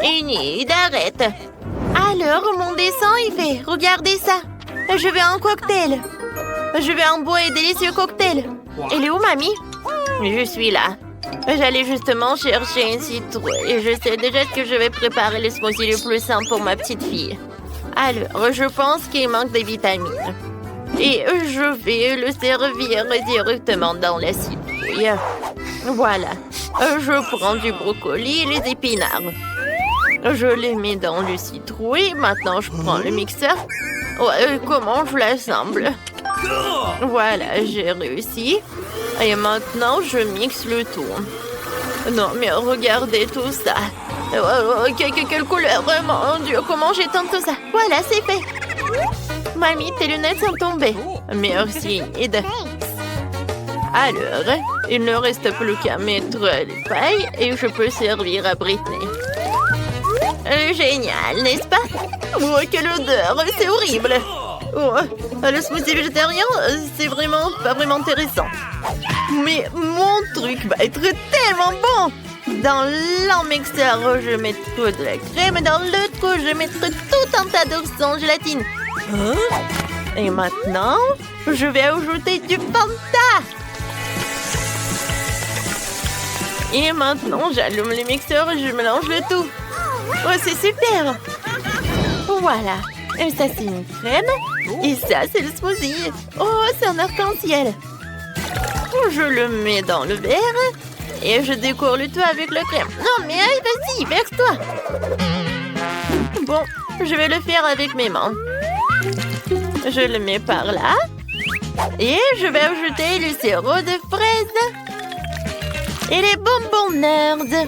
Enid, arrête. Alors, mon dessin est fait. Regardez ça. Je veux un cocktail. Je veux un beau et délicieux cocktail. Elle est où, mamie? Je suis là. J'allais justement chercher une citrouille et je sais déjà que je vais préparer le smoothie le plus simple pour ma petite fille. Alors, je pense qu'il manque des vitamines. Et je vais le servir directement dans la citrouille. Voilà. Je prends du brocoli et les épinards. Je les mets dans le citrouille. Maintenant, je prends le mixeur. Comment je l'assemble? Voilà, j'ai réussi. Et maintenant, je mixe le tout. Non, mais regardez tout ça. Quelle couleur, mon Dieu, comment j'éteins tout ça? Voilà, c'est fait. Mamie, tes lunettes sont tombées. Merci, Enid. Alors, il ne reste plus qu'à mettre les pailles et je peux servir à Britney. Génial, n'est-ce pas? Oh, quelle odeur, c'est horrible. Oh, le smoothie végétarien, c'est pas vraiment intéressant. Mais mon truc va être tellement bon. Dans l'un mixeur, je mettrai de la crème et dans l'autre, je mettrai tout un tas d'œufs sans gélatine. Et maintenant, je vais ajouter du Fanta. Et maintenant, j'allume le mixeur et je mélange le tout. Oh, c'est super. Voilà. Et ça, c'est une crème. Et ça, c'est le smoothie. Oh, c'est un arc-en-ciel. Je le mets dans le verre. Et je décore le tout avec la crème. Non, mais vas-y, verse-toi. Bon, je vais le faire avec mes mains. Je le mets par là. Et je vais ajouter le sirop de fraise. Et les bonbons nerds.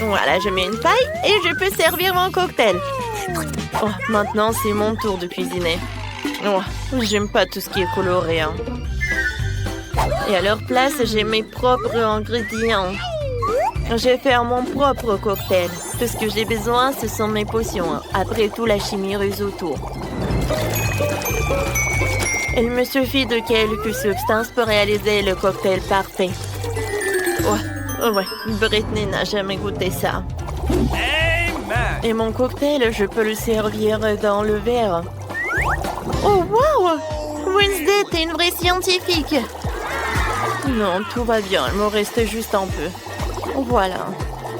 Voilà, je mets une paille et je peux servir mon cocktail. Oh, maintenant, c'est mon tour de cuisiner. Oh, j'aime pas tout ce qui est coloré. Hein. Et à leur place, j'ai mes propres ingrédients. Je vais faire mon propre cocktail. Tout ce que j'ai besoin, ce sont mes potions. Après tout, la chimie ruse autour. Il me suffit de quelques substances pour réaliser le cocktail parfait. Ouais, Britney n'a jamais goûté ça. Et mon cocktail, je peux le servir dans le verre. Oh, wow! Wednesday, t'es une vraie scientifique. Non, tout va bien, il me reste juste un peu. Voilà,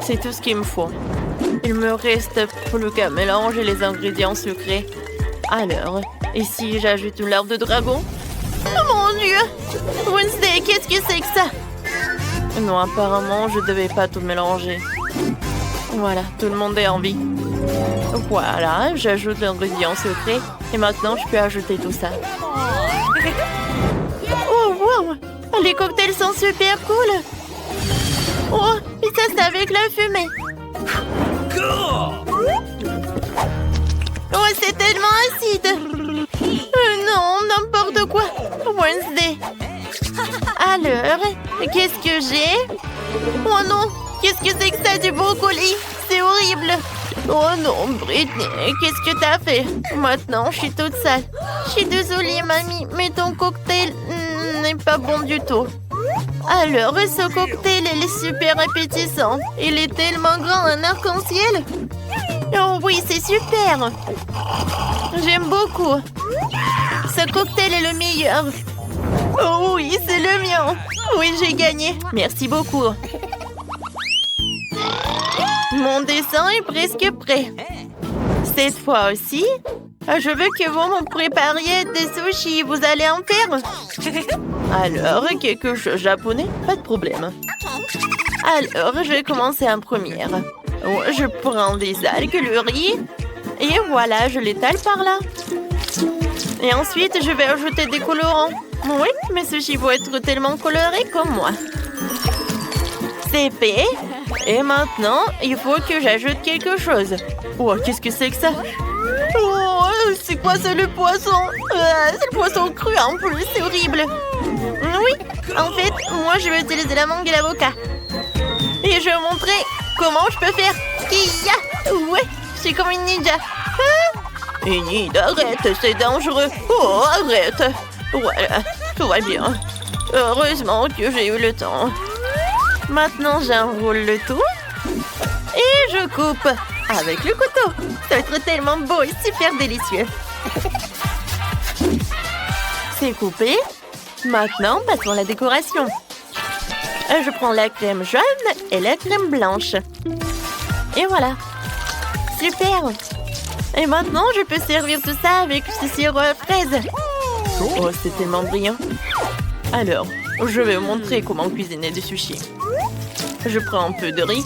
c'est tout ce qu'il me faut. Il me reste plus qu'à mélanger les ingrédients sucrés. Alors, ici, j'ajoute une larve de dragon. Oh mon Dieu! Wednesday, qu'est-ce que c'est que ça? Non, apparemment, je devais pas tout mélanger. Voilà, tout le monde est en vie. Voilà, j'ajoute l'ingrédient secret. Et maintenant, je peux ajouter tout ça. Oh, wow! Les cocktails sont super cool! Oh, et ça, c'est avec la fumée! Oh, c'est tellement acide! Non, n'importe quoi! Wednesday! Alors, qu'est-ce que j'ai? Oh non! Qu'est-ce que c'est que ça, du brocoli? C'est horrible! Oh non, Britney, qu'est-ce que t'as fait? Maintenant, je suis toute sale. Je suis désolée, mamie, mais ton cocktail n'est pas bon du tout. Alors, ce cocktail, il est super appétissant. Il est tellement grand, un arc-en-ciel. Oh oui, c'est super. J'aime beaucoup. Ce cocktail est le meilleur. Oh oui, c'est le mien. Oui, j'ai gagné. Merci beaucoup. Mon dessin est presque prêt. Cette fois aussi, je veux que vous me prépariez des sushis. Vous allez en faire? Alors, quelque chose de japonais? Pas de problème. Alors, je vais commencer en première. Je prends des algues, le riz. Et voilà, je l'étale par là. Et ensuite, je vais ajouter des colorants. Oui, mes sushis vont être tellement colorés comme moi. C'est fait. Et maintenant, il faut que j'ajoute quelque chose. Oh, qu'est-ce que c'est que ça? Oh, c'est quoi ça, le poisson? C'est le poisson cru en plus, c'est horrible. Oui, en fait, moi, je vais utiliser la mangue et l'avocat. Et je vais vous montrer comment je peux faire. Kia! Ouais, je suis comme une ninja. Ah! Enid, arrête, c'est dangereux. Oh, arrête. Voilà, tout va bien. Heureusement que j'ai eu le temps. Maintenant, j'enroule le tout. Et et je coupe avec le couteau. Ça va être tellement beau et super délicieux. C'est coupé. Maintenant, passons à la décoration. Je prends la crème jaune et la crème blanche. Et voilà. Super. Et maintenant, je peux servir tout ça avec ce sirop à fraises. Oh, c'est tellement brillant. Alors, je vais vous montrer comment cuisiner des sushis. Je prends un peu de riz.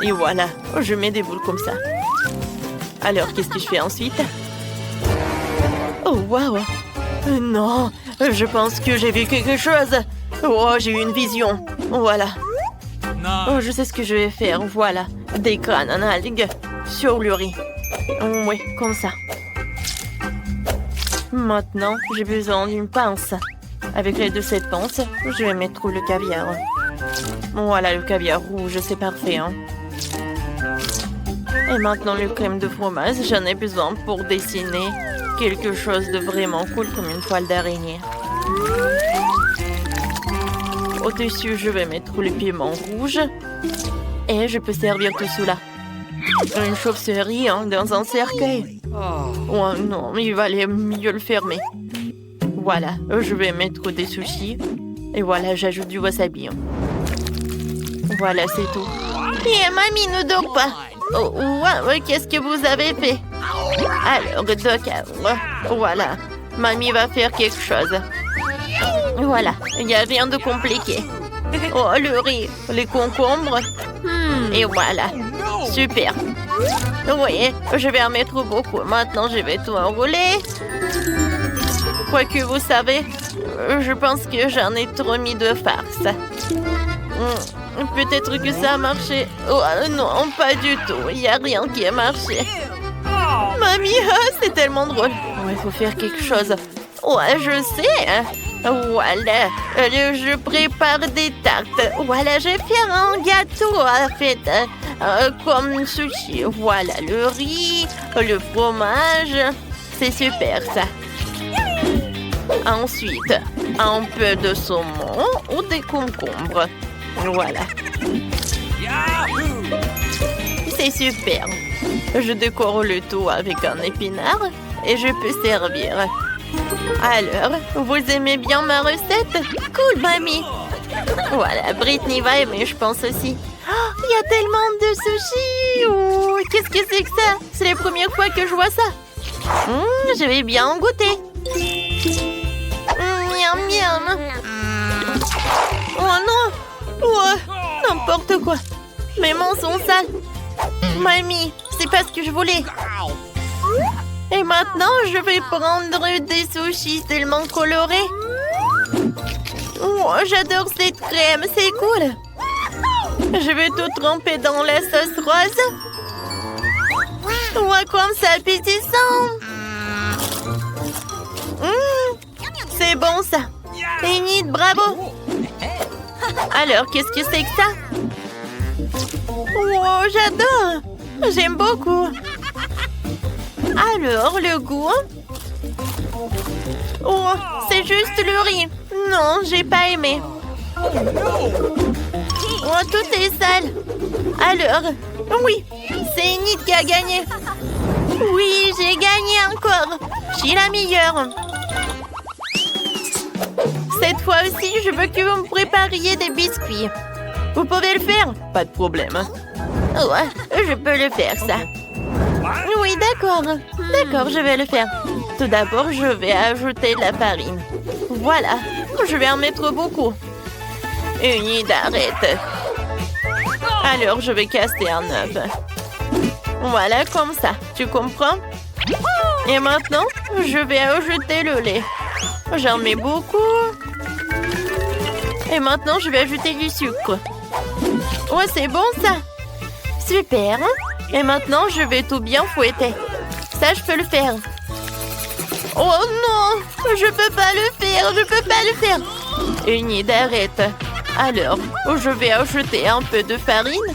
Et voilà, je mets des boules comme ça. Alors, qu'est-ce que je fais ensuite? Oh, waouh! Non, je pense que j'ai vu quelque chose. Oh, j'ai eu une vision. Voilà. Oh, je sais ce que je vais faire. Voilà, des graines en algues sur le riz. Oui, comme ça. Maintenant, j'ai besoin d'une pince. Avec l'aide de cette pince, je vais mettre le caviar. Voilà, le caviar rouge, c'est parfait. Hein? Et maintenant, le crème de fromage, j'en ai besoin pour dessiner quelque chose de vraiment cool comme une toile d'araignée. Au-dessus, je vais mettre le piment rouge. Et je peux servir tout cela. Une chauve-souris hein, dans un cercueil. Oh non, il valait mieux le fermer. Voilà, je vais mettre des sushis. Et voilà, j'ajoute du wasabi. Voilà, c'est tout. Et mamie ne dort pas. Oh, ouais, qu'est-ce que vous avez fait? Alors, d'accord. Voilà, mamie va faire quelque chose. Voilà, il n'y a rien de compliqué. Oh, le riz, les concombres. Et voilà, super. Oui, je vais en mettre beaucoup. Maintenant, je vais tout enrouler. Quoique, vous savez, je pense que j'en ai trop mis de farce. Peut-être que ça a marché. Oh non, pas du tout. Il n'y a rien qui a marché. Mamie, c'est tellement drôle. Il faut faire quelque chose. Ouais, je sais. Voilà, je prépare des tartes. Voilà, je vais faire un gâteau en fait, comme sushi. Voilà, le riz, le fromage. C'est super ça. Ensuite, un peu de saumon ou des concombres. Voilà. C'est super. Je décore le tout avec un épinard et je peux servir. Alors, vous aimez bien ma recette? Cool, mamie. Voilà, Brittany va aimer, je pense aussi. Oh, il y a tellement de sushis. Oh, qu'est-ce que c'est que ça? C'est la première fois que je vois ça. Je vais bien en goûter. Miam, miam. Oh non. Oh, n'importe quoi. Mes mains sont sales. Mamie, c'est pas ce que je voulais. Et maintenant, je vais prendre des sushis tellement colorés. Oh, j'adore cette crème, c'est cool. Je vais tout tremper dans la sauce rose. Oh, comme ça, appétissant. C'est bon, ça. Enid, bravo. Alors, qu'est-ce que c'est que ça? Oh, j'adore. J'aime beaucoup. Alors, le goût? Oh, c'est juste le riz. Non, j'ai pas aimé. Oh, tout est sale. Alors, oui, c'est Enid qui a gagné. Oui, j'ai gagné encore. Je suis la meilleure. Cette fois aussi, je veux que vous me prépariez des biscuits. Vous pouvez le faire? Pas de problème. Ouais, je peux le faire, ça. Oui, d'accord. D'accord, je vais le faire. Tout d'abord, je vais ajouter de la farine. Voilà, je vais en mettre beaucoup. Enid, arrête. Alors, je vais casser un œuf. Voilà, comme ça. Tu comprends? Et maintenant, je vais ajouter le lait. J'en mets beaucoup. Et maintenant, je vais ajouter du sucre. Ouais, c'est bon, ça. Super. Et maintenant, je vais tout bien fouetter. Ça, je peux le faire. Oh non, je peux pas le faire, je peux pas le faire. Enid, arrête. Alors, je vais ajouter un peu de farine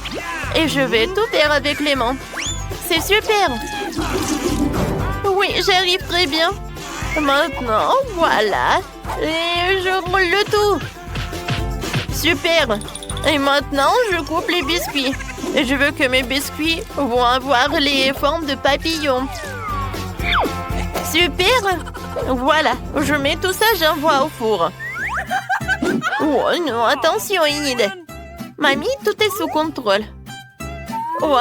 et je vais tout faire avec les mains. C'est super. Oui, j'arrive très bien. Maintenant, voilà. Et je roule le tout. Super. Et maintenant, je coupe les biscuits. Je veux que mes biscuits vont avoir les formes de papillons. Super! Voilà, je mets tout ça, j'envoie au four. Oh non, attention, Enid. Mamie, tout est sous contrôle. Oh,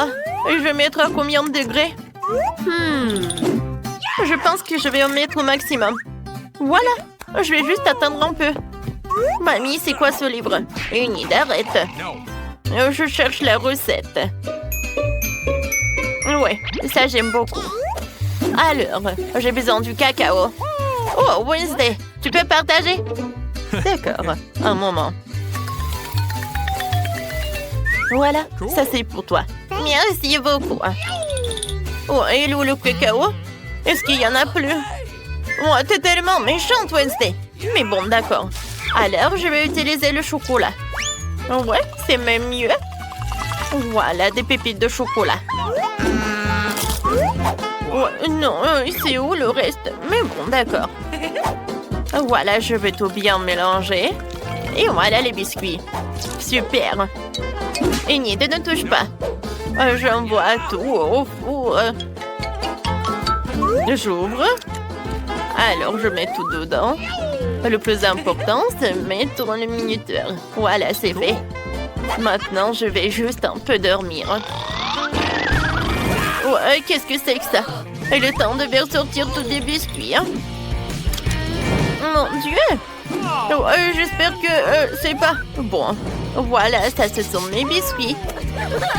je vais mettre à combien de degrés? Je pense que je vais en mettre au maximum. Voilà, je vais juste attendre un peu. Mamie, c'est quoi ce livre? Enid, arrête. Je cherche la recette. Ouais, ça j'aime beaucoup. Alors, j'ai besoin du cacao. Oh, Wednesday, tu peux partager? D'accord, un moment. Voilà, ça c'est pour toi. Merci beaucoup. Oh, et où le cacao? Est-ce qu'il y en a plus? Oh, t'es tellement méchante, Wednesday. Mais bon, d'accord. Alors, je vais utiliser le chocolat. Ouais, c'est même mieux. Voilà, des pépites de chocolat. Ouais, non, c'est où le reste? Mais bon, d'accord. Voilà, je vais tout bien mélanger. Et voilà les biscuits. Super. Enid, ne touche pas. J'envoie tout au four. J'ouvre. Alors, je mets tout dedans. Le plus important, c'est mettre le minuteur. Voilà, c'est fait. Maintenant, je vais juste un peu dormir. Ouais, qu'est-ce que c'est que ça? Et le temps de faire sortir tous les biscuits. Hein? Mon Dieu! J'espère que c'est pas... Bon, voilà, ça, ce sont mes biscuits.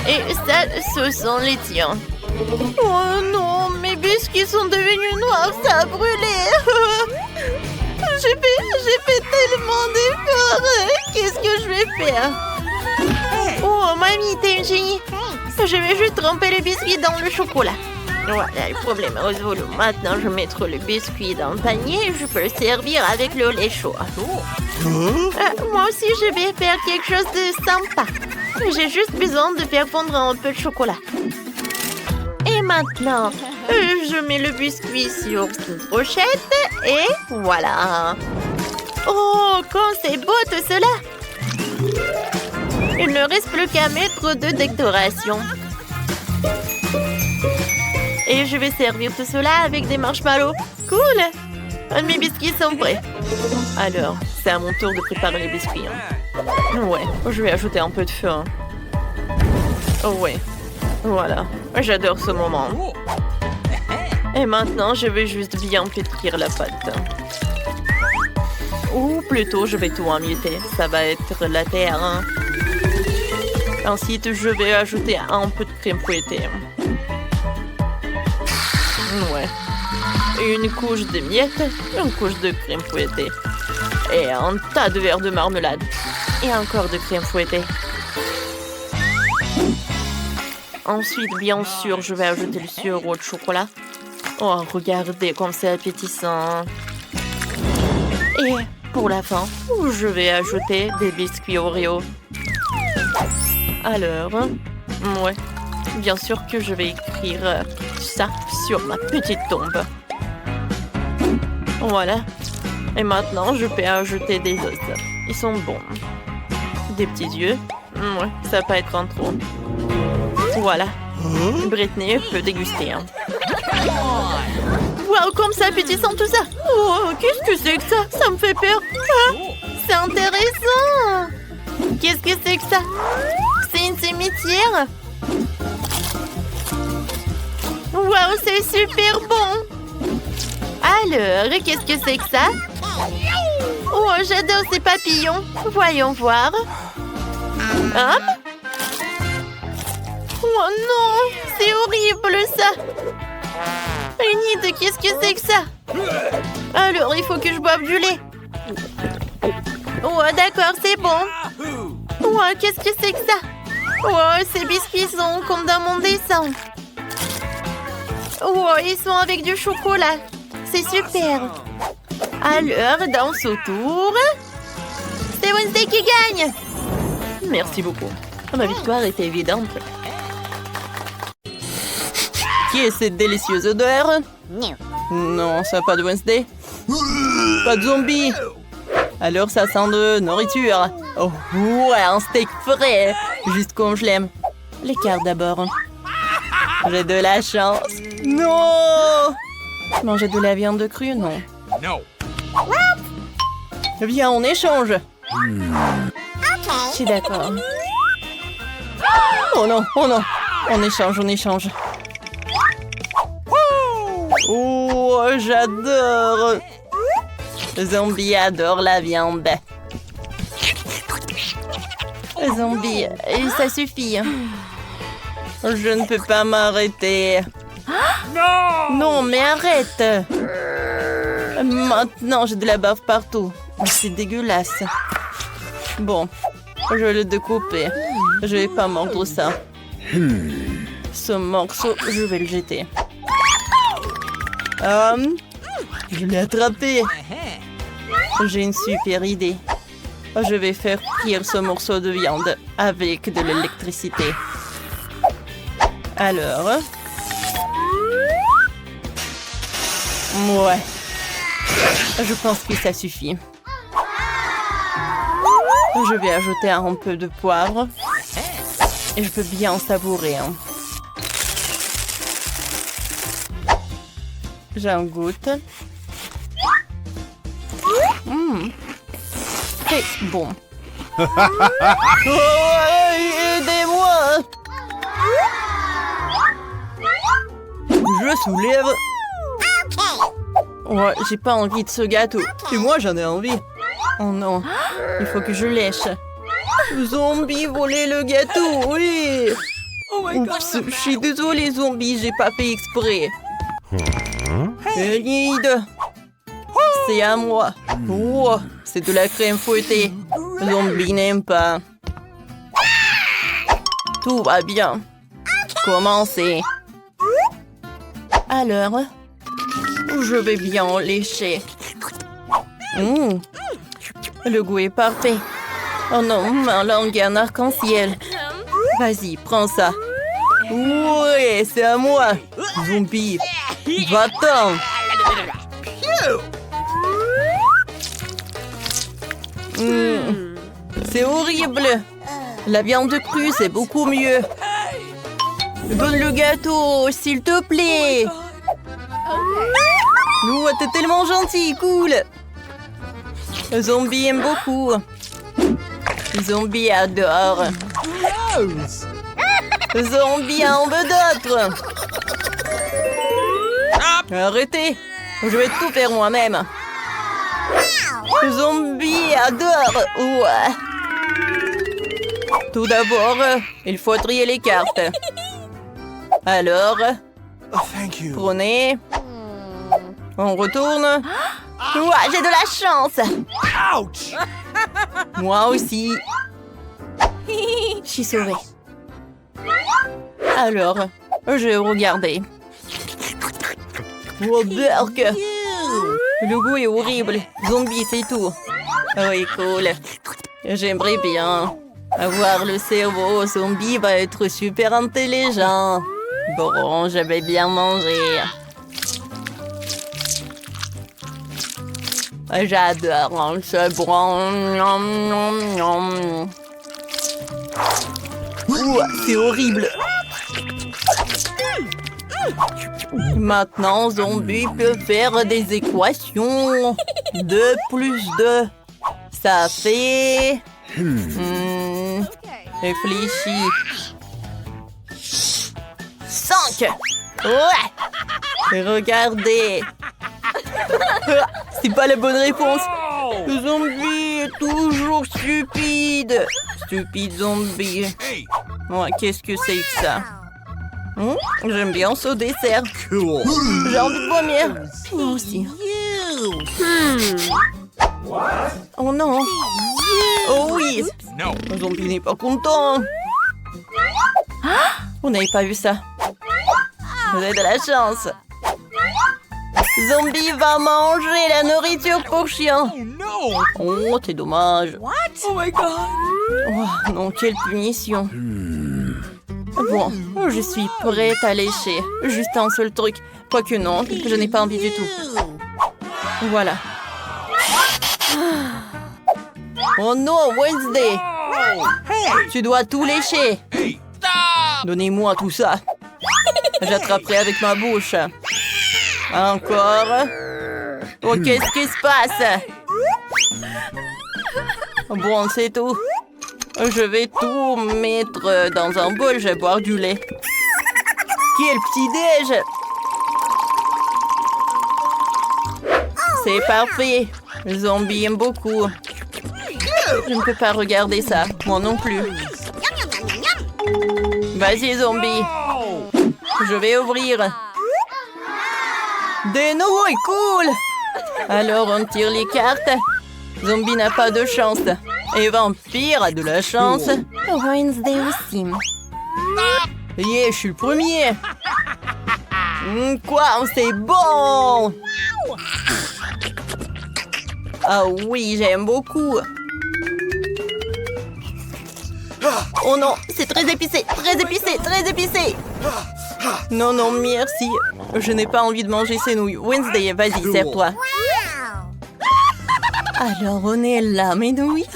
Et ça, ce sont les tiens. Oh non, mes biscuits sont devenus noirs, ça a brûlé. J'ai fait tellement d'efforts. Qu'est-ce que je vais faire? Oh, mamie, t'es une génie. Je vais juste tremper les biscuits dans le chocolat. Voilà, le problème est résolu. Maintenant, je vais mettre le biscuit dans le panier et je peux le servir avec le lait chaud. Moi aussi, je vais faire quelque chose de sympa. J'ai juste besoin de faire fondre un peu de chocolat. Et maintenant, je mets le biscuit sur une brochette et voilà. Oh, quand c'est beau tout cela! Il ne reste plus qu'à mettre de décoration. Et je vais servir tout cela avec des marshmallows. Cool! Mes biscuits sont prêts. Alors, c'est à mon tour de préparer les biscuits. Hein. Ouais, je vais ajouter un peu de feu. Hein. Oh ouais, voilà. J'adore ce moment. Et maintenant, je vais juste bien pétrir la pâte. Ou plutôt, je vais tout emietter. Ça va être la terre. Hein. Ensuite, je vais ajouter un peu de crème fouettée. Ouais. Une couche de miettes, une couche de crème fouettée. Et un tas de verres de marmelade. Et encore de crème fouettée. Ensuite, bien sûr, je vais ajouter le sirop de chocolat. Oh, regardez comme c'est appétissant. Et pour la fin, je vais ajouter des biscuits Oreo. Alors, ouais, bien sûr que je vais écrire ça sur ma petite tombe. Voilà. Et maintenant, je peux ajouter des os. Ils sont bons. Des petits yeux. Ouais, ça va pas être en trop. Voilà. Britney peut déguster. Hein. Wow, comme c'est appétissant tout ça. Oh, qu'est-ce que c'est que ça? Ça me fait peur. Ah, c'est intéressant. Qu'est-ce que c'est que ça? C'est une cimetière. Wow, c'est super bon. Alors, qu'est-ce que c'est que ça? Oh, j'adore ces papillons. Voyons voir. Hein? Oh non, c'est horrible ça. Enid, qu'est-ce que c'est que ça? Alors, il faut que je boive du lait. Oh, d'accord, c'est bon. Oh, qu'est-ce que c'est que ça? Oh, ces biscuits sont comme dans mon dessin. Oh, ils sont avec du chocolat. C'est super. Alors, dans ce tour, c'est Wednesday qui gagne. Merci beaucoup. Ma victoire était évidente. Qui est cette délicieuse odeur? Non, ça pas de Wednesday. Pas de zombie. Alors ça sent de nourriture. Oh ouais, un steak frais, juste comme je l'aime. Les cartes d'abord. J'ai de la chance. Non! Manger de la viande crue, non. No. Viens, on échange. Je suis d'accord. Oh non, oh non. On échange, on échange. Oh, j'adore. Zombie adore la viande. Zombie, ça suffit. Je ne peux pas m'arrêter. No. Non, mais arrête. Maintenant, j'ai de la bave partout. C'est dégueulasse. Bon, je vais le découper. Je vais pas mordre ça. Ce morceau, je vais le jeter. Je l'ai attrapé. J'ai une super idée. Je vais faire cuire ce morceau de viande avec de l'électricité. Alors... Ouais. Je pense que ça suffit. Je vais ajouter un peu de poivre. Et je peux bien en savourer. J'en goûte. C'est bon. Oh, aidez-moi! Je soulève. Ouais, j'ai pas envie de ce gâteau. Et moi, j'en ai envie. Oh non, il faut que je lèche. Zombie, volez le gâteau, oui. Oups, je suis désolée, zombie, j'ai pas fait exprès. Ride. C'est à moi. Oh, c'est de la crème fouettée. Zombie n'aime pas. Tout va bien. Commencez. Alors, je vais bien lécher. Le goût est parfait. Oh non, ma langue est en arc-en-ciel. Vas-y, prends ça. Ouais, c'est à moi. Zombie, va-t'en. C'est horrible. La viande crue, c'est beaucoup mieux. Donne le gâteau, s'il te plaît. Oh, t'es tellement gentil, cool. Zombie aime beaucoup. Zombie adore. Zombie en veut d'autres. Arrêtez. Je vais tout faire moi-même. Zombie adore. Ouais. Tout d'abord, il faut trier les cartes. Alors, prenez. On retourne. Ouais, j'ai de la chance. Ouch. Moi aussi. Je suis sauvée. Alors, je vais regarder. Oh, burk. Le goût est horrible. Zombie, c'est tout. Oui, cool. J'aimerais bien avoir le cerveau. Zombie va être super intelligent. Bon, je vais bien manger. J'adore ce bon. C'est horrible. Maintenant, Zombie peut faire des équations. 2 plus 2, ça fait... Réfléchis. 5. Ouais. Regardez. C'est pas la bonne réponse. Le zombie est toujours stupide. Stupide zombie. Ouais, qu'est-ce que c'est que ça? J'aime bien ce dessert. Cool. J'ai envie de vomir. Moi aussi. Oh non. Oh oui. No. Le zombie n'est pas content. Vous n'avez pas vu ça. Vous avez de la chance. Zombie va manger la nourriture pour chien. Oh no. Oh, c'est dommage. Oh my god. Oh, non, quelle punition. Bon, je suis prête à lécher. Juste un seul truc. Quoique non, je n'ai pas envie du tout. Voilà. Oh non, Wednesday. Oh. Hey. Tu dois tout lécher. Hey. Stop. Donnez-moi tout ça. J'attraperai avec ma bouche. Encore. Oh, qu'est-ce qui se passe? Bon, c'est tout. Je vais tout mettre dans un bol. Je vais boire du lait. Quel petit-déj! C'est parfait. Zombie aime beaucoup. Je ne peux pas regarder ça. Moi non plus. Vas-y, zombie. Je vais ouvrir. Des nouilles, cool! Alors, on tire les cartes. Zombie n'a pas de chance. Et vampire a de la chance. Wednesday aussi. Yeah, je suis le premier. Quoi? C'est bon! Ah oui, j'aime beaucoup. Oh non, c'est très épicé, très épicé, très épicé. Non, non, merci. Je n'ai pas envie de manger ces nouilles. Wednesday, vas-y, sers-toi. Alors, on est là, mes nouilles.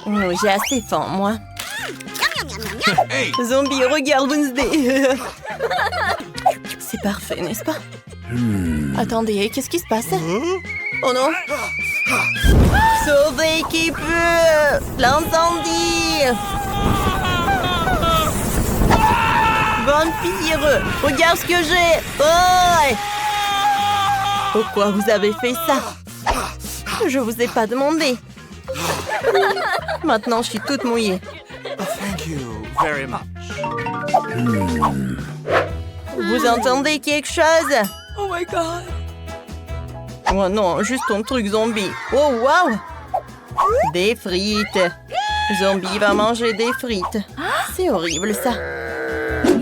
Oh, j'ai assez faim, moi. Zombie, regarde Wednesday. C'est parfait, n'est-ce pas? Attendez, qu'est-ce qui se passe? Oh non! Sauvez qui peut! L'incendie! Vampire! Regarde ce que j'ai! Oh! Pourquoi vous avez fait ça? Je vous ai pas demandé. Maintenant, je suis toute mouillée. Thank you very much. Vous entendez quelque chose? Oh my God. Oh non, juste ton truc zombie. Oh wow! Des frites. Zombie va manger des frites. C'est horrible ça.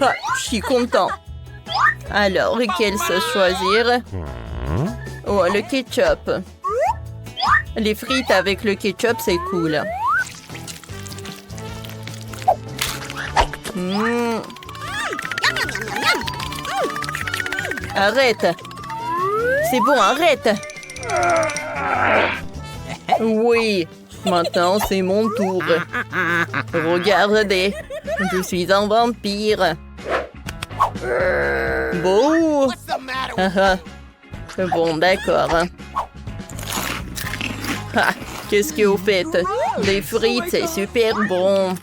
Ah, je suis content. Alors, quelle sauce choisir? Oh, le ketchup. Les frites avec le ketchup, c'est cool. Arrête. C'est bon, arrête. Oui, maintenant c'est mon tour. Regardez, je suis un vampire. Bon. Bon, d'accord. Ah, qu'est-ce que vous faites? Des frites, c'est super bon.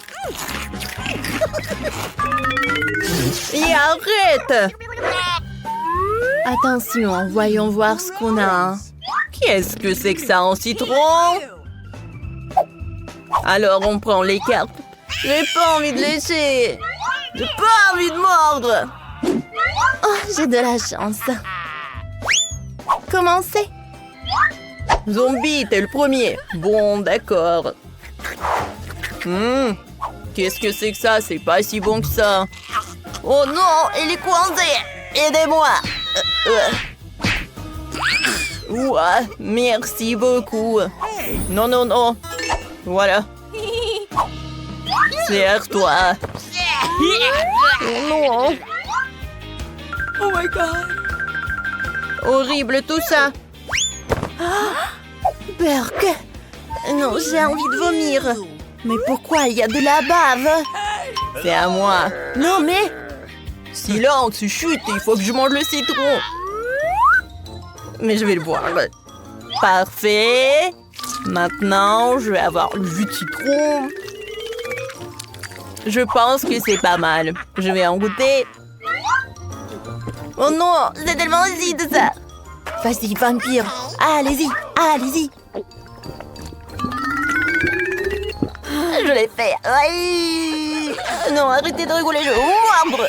Et arrête! Attention, voyons voir ce qu'on a. Qu'est-ce que c'est que ça en citron? Alors, on prend les cartes. J'ai pas envie de lécher. J'ai pas envie de mordre. Oh, j'ai de la chance. Commencez. Zombie, t'es le premier. Bon, d'accord. Qu'est-ce que c'est que ça? C'est pas si bon que ça. Oh non, il est coincé. Aidez-moi. Ouah, merci beaucoup. Non, non, non. Voilà. Serre-toi. Oh non. Oh my God. Horrible tout ça. Burke. Non, j'ai envie de vomir. Mais pourquoi il y a de la bave? C'est à moi. Non, mais... Silence, chut, il faut que je mange le citron. Mais je vais le boire. Parfait. Maintenant, je vais avoir le jus de citron. Je pense que c'est pas mal. Je vais en goûter. Oh non, c'est tellement acide ça. Vas-y, vampire. Allez-y, allez-y. Je l'ai fait. Aïe. Non, arrêtez de rigoler, je vais vous mordre.